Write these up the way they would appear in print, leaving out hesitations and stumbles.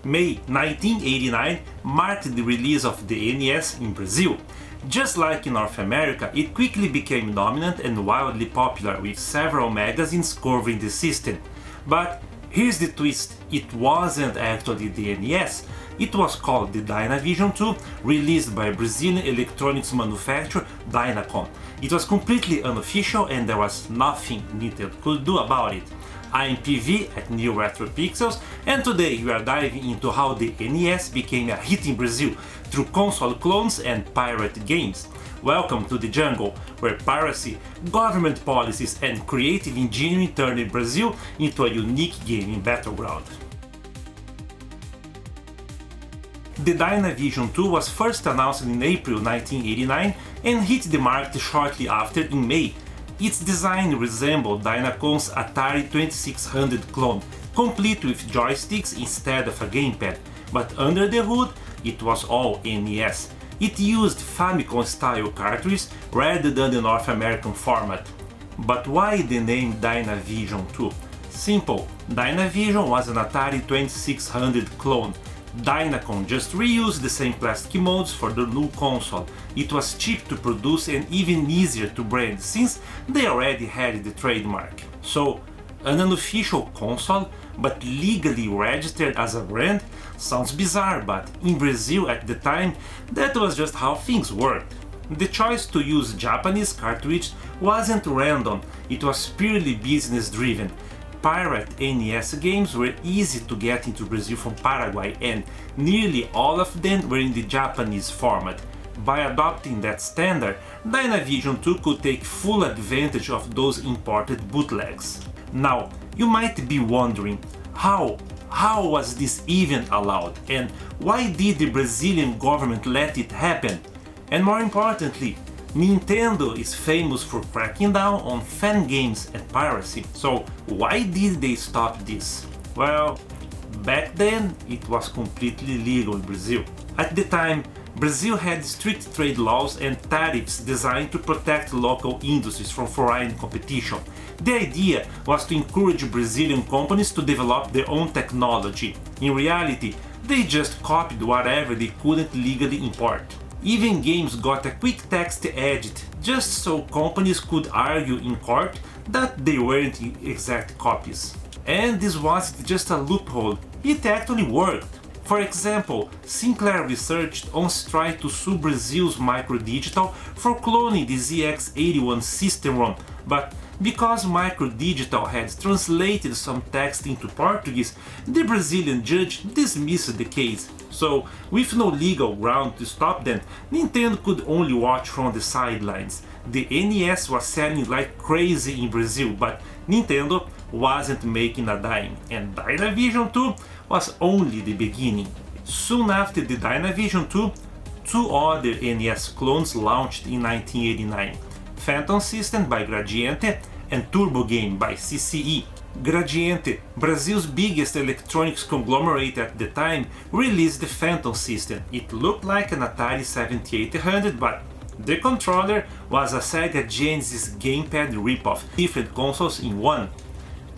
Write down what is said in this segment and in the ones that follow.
May 1989 marked the release of the NES in Brazil. Just like in North America, it quickly became dominant and wildly popular, with several magazines covering the system. But here's the twist, it wasn't actually the NES. It was called the Dynavision 2, released by Brazilian electronics manufacturer Dynacon. It was completely unofficial and there was nothing Nintendo could do about it. I'm PV at NeoRetroPixels, and today we are diving into how the NES became a hit in Brazil through console clones and pirate games. Welcome to the jungle, where piracy, government policies and creative engineering turned Brazil into a unique gaming battleground. The Dynavision 2 was first announced in April 1989 and hit the market shortly after in May. Its design resembled Dynacon's Atari 2600 clone, complete with joysticks instead of a gamepad, but under the hood it was all NES. It used famiclone-style cartridges rather than the North American format. But why the name Dynavision 2? Simple, Dynavision was an Atari 2600 clone. Dynacon just reused the same plastic molds for the new console. It was cheap to produce and even easier to brand since they already had the trademark. So, an unofficial console, but legally registered as a brand, sounds bizarre, but in Brazil at the time, that was just how things worked. The choice to use Japanese cartridge wasn't random, it was purely business driven. Pirate NES games were easy to get into Brazil from Paraguay, and nearly all of them were in the Japanese format. By adopting that standard, Dynavision 2 could take full advantage of those imported bootlegs. Now, you might be wondering, how was this even allowed, and why did the Brazilian government let it happen? And more importantly, Nintendo is famous for cracking down on fan games and piracy, so why did they stop this? Well, back then it was completely legal in Brazil. At the time, Brazil had strict trade laws and tariffs designed to protect local industries from foreign competition. The idea was to encourage Brazilian companies to develop their own technology. In reality, they just copied whatever they couldn't legally import. Even games got a quick text edit just so companies could argue in court that they weren't exact copies. And this wasn't just a loophole, it actually worked. For example, Sinclair Research once tried to sue Brazil's Microdigital for cloning the ZX81 system-ROM, but because Microdigital had translated some text into Portuguese, the Brazilian judge dismissed the case. So, with no legal ground to stop them, Nintendo could only watch from the sidelines. The NES was selling like crazy in Brazil, but Nintendo wasn't making a dime, and Dynavision 2 was only the beginning. Soon after the Dynavision 2, two other NES clones launched in 1989. Phantom System by Gradiente and Turbo Game by CCE. Gradiente, Brazil's biggest electronics conglomerate at the time, released the Phantom System. It looked like an Atari 7800, but the controller was a Sega Genesis gamepad ripoff, different consoles in one.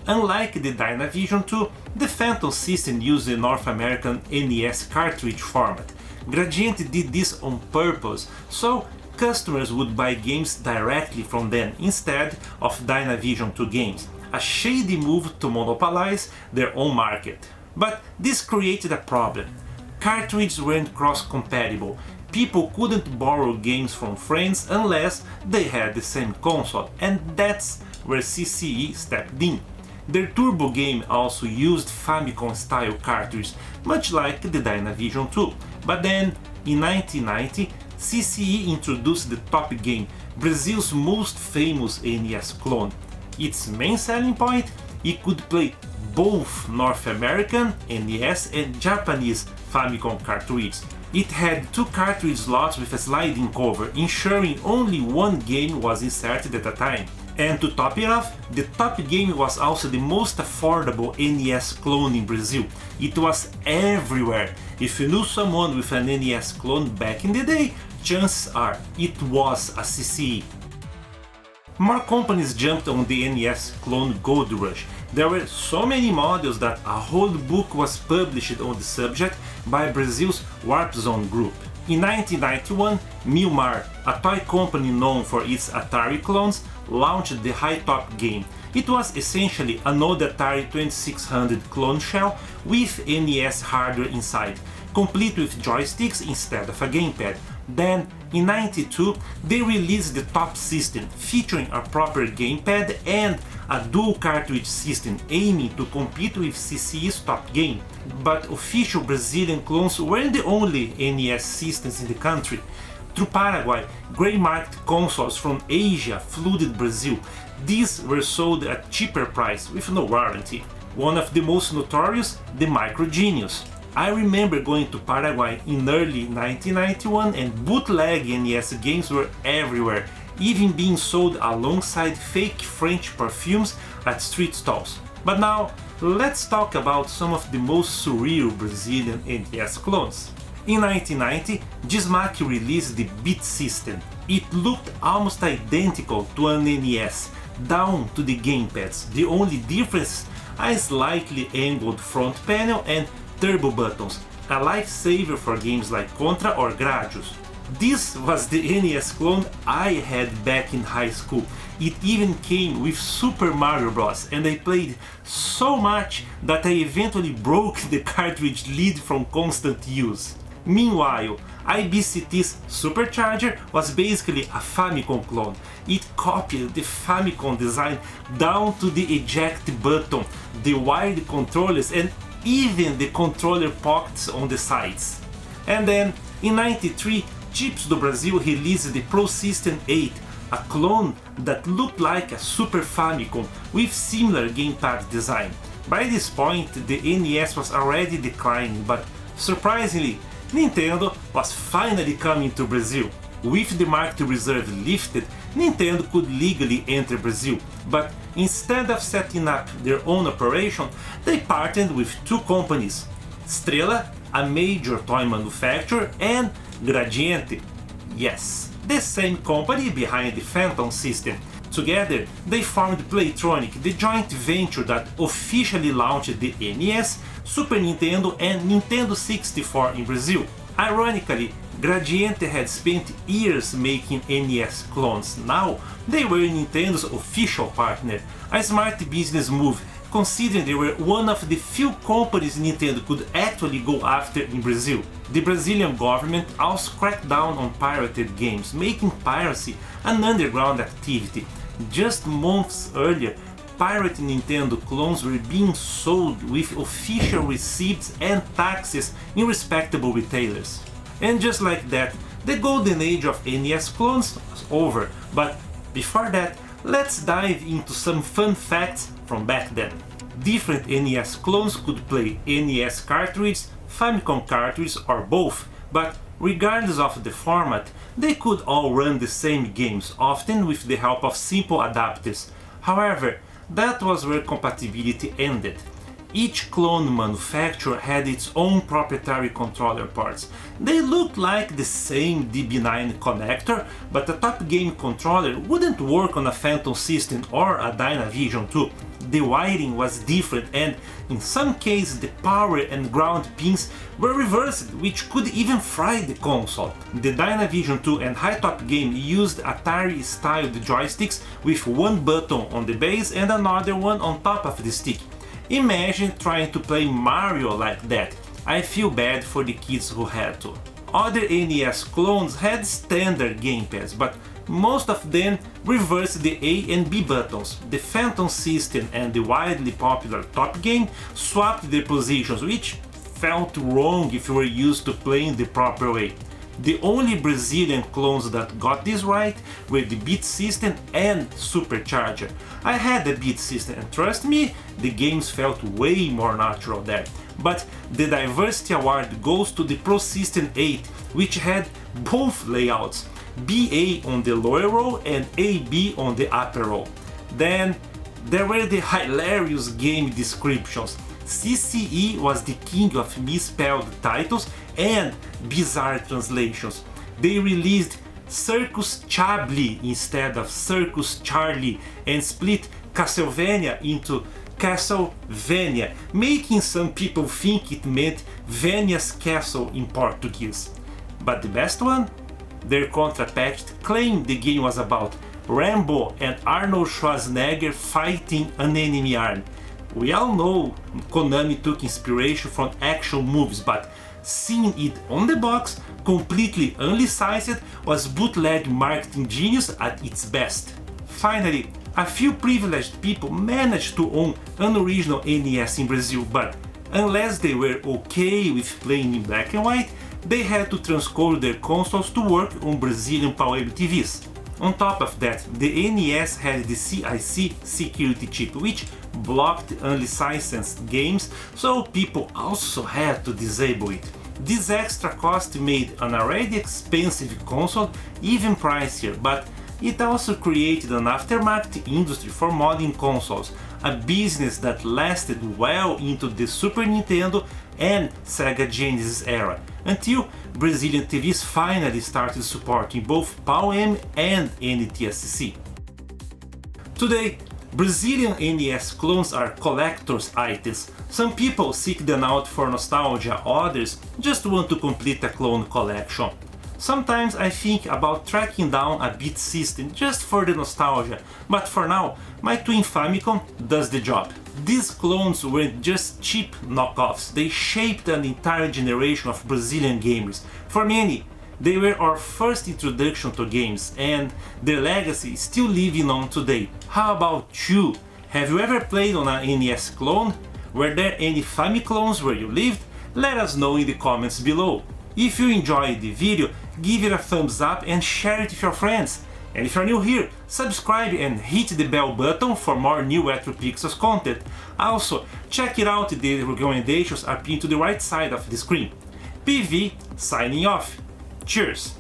Unlike the Dynavision 2, the Phantom System used the North American NES cartridge format. Gradiente did this on purpose, so customers would buy games directly from them instead of Dynavision 2 games, a shady move to monopolize their own market. But this created a problem. Cartridges weren't cross-compatible. People couldn't borrow games from friends unless they had the same console, and that's where CCE stepped in. Their Turbo Game also used Famicom-style cartridges, much like the Dynavision 2. But then, in 1990, CCE introduced the Top Game, Brazil's most famous NES clone. Its main selling point? It could play both North American NES and Japanese Famicom cartridges. It had two cartridge slots with a sliding cover, ensuring only one game was inserted at a time. And to top it off, the Top Game was also the most affordable NES clone in Brazil. It was everywhere. If you knew someone with an NES clone back in the day, chances are it was a CCE. More companies jumped on the NES clone gold rush. There were so many models that a whole book was published on the subject by Brazil's Warp Zone group. In 1991, Milmar, a toy company known for its Atari clones, launched the High-Top game. It was essentially an old Atari 2600 clone shell with NES hardware inside, complete with joysticks instead of a gamepad. Then, in 92, they released the Top system, featuring a proper gamepad and a dual cartridge system aiming to compete with CCE's Top game. But official Brazilian clones weren't the only NES systems in the country. Through Paraguay, grey-marked consoles from Asia flooded Brazil. These were sold at cheaper price with no warranty. One of the most notorious, the Micro Genius. I remember going to Paraguay in early 1991 and bootleg NES games were everywhere, even being sold alongside fake French perfumes at street stalls. But now, let's talk about some of the most surreal Brazilian NES clones. In 1990, Dismac released the Beat system. It looked almost identical to an NES, down to the gamepads. The only difference, a slightly angled front panel and turbo buttons, a lifesaver for games like Contra or Gradius. This was the NES clone I had back in high school. It even came with Super Mario Bros. And I played so much that I eventually broke the cartridge lid from constant use. Meanwhile, IBCT's Supercharger was basically a Famicom clone. It copied the Famicom design down to the eject button, the wired controllers and even the controller pockets on the sides. And then, in 93, Chips do Brasil released the Pro System 8, a clone that looked like a Super Famicom with similar gamepad design. By this point, the NES was already declining, but surprisingly, Nintendo was finally coming to Brazil. With the market reserve lifted, Nintendo could legally enter Brazil, but instead of setting up their own operation, they partnered with two companies, Estrela, a major toy manufacturer, and Gradiente. Yes, the same company behind the Phantom system. Together, they formed Playtronic, the joint venture that officially launched the NES, Super Nintendo and Nintendo 64 in Brazil. Ironically, Gradiente had spent years making NES clones. Now, they were Nintendo's official partner, a smart business move, considering they were one of the few companies Nintendo could actually go after in Brazil. The Brazilian government also cracked down on pirated games, making piracy an underground activity. Just months earlier, pirate Nintendo clones were being sold with official receipts and taxes in respectable retailers. And just like that, the golden age of NES clones was over, but before that, let's dive into some fun facts from back then. Different NES clones could play NES cartridges, Famicom cartridges or both, but regardless of the format, they could all run the same games, often with the help of simple adapters. However, that was where compatibility ended. Each clone manufacturer had its own proprietary controller parts. They looked like the same DB9 connector, but a Top Game controller wouldn't work on a Phantom system or a Dynavision 2. The wiring was different and, in some cases, the power and ground pins were reversed, which could even fry the console. The Dynavision 2 and High-Top Game used Atari-styled joysticks with one button on the base and another one on top of the stick. Imagine trying to play Mario like that. I feel bad for the kids who had to. Other NES clones had standard gamepads, but most of them reversed the A and B buttons. The Phantom system and the widely popular Top Game swapped their positions, which felt wrong if you were used to playing the proper way. The only Brazilian clones that got this right were the Beat system and Supercharger. I had the Beat system and trust me, the games felt way more natural there. But the Diversity Award goes to the Pro System 8, which had both layouts, BA on the lower row and AB on the upper row. Then there were the hilarious game descriptions. CCE was the king of misspelled titles and bizarre translations. They released Circus Chabli instead of Circus Charlie and split Castlevania into Castlevania, making some people think it meant Vania's castle in Portuguese. But the best one? Their contrapact claimed the game was about Rambo and Arnold Schwarzenegger fighting an enemy army. We all know Konami took inspiration from action movies, but seeing it on the box, completely unlicensed, was bootleg marketing genius at its best. Finally, a few privileged people managed to own an original NES in Brazil, but unless they were okay with playing in black and white, they had to transcode their consoles to work on Brazilian PAL-M TVs. On top of that, the NES had the CIC security chip, which blocked unlicensed games, so people also had to disable it. This extra cost made an already expensive console even pricier, but it also created an aftermarket industry for modern consoles, a business that lasted well into the Super Nintendo and Sega Genesis era, until Brazilian TVs finally started supporting both PAL-M and NTSC. Today, Brazilian NES clones are collector's items. Some people seek them out for nostalgia, others just want to complete a clone collection. Sometimes I think about tracking down a beat system just for the nostalgia, but for now, my twin Famicom does the job. These clones weren't just cheap knockoffs, they shaped an entire generation of Brazilian gamers. For many, they were our first introduction to games, and their legacy is still living on today. How about you? Have you ever played on a NES clone? Were there any famiclones where you lived? Let us know in the comments below. If you enjoyed the video, give it a thumbs up and share it with your friends. And if you're new here, subscribe and hit the bell button for more NeoRetroPixels content. Also, check it out, the recommendations are pinned to the right side of the screen. PV signing off. Cheers!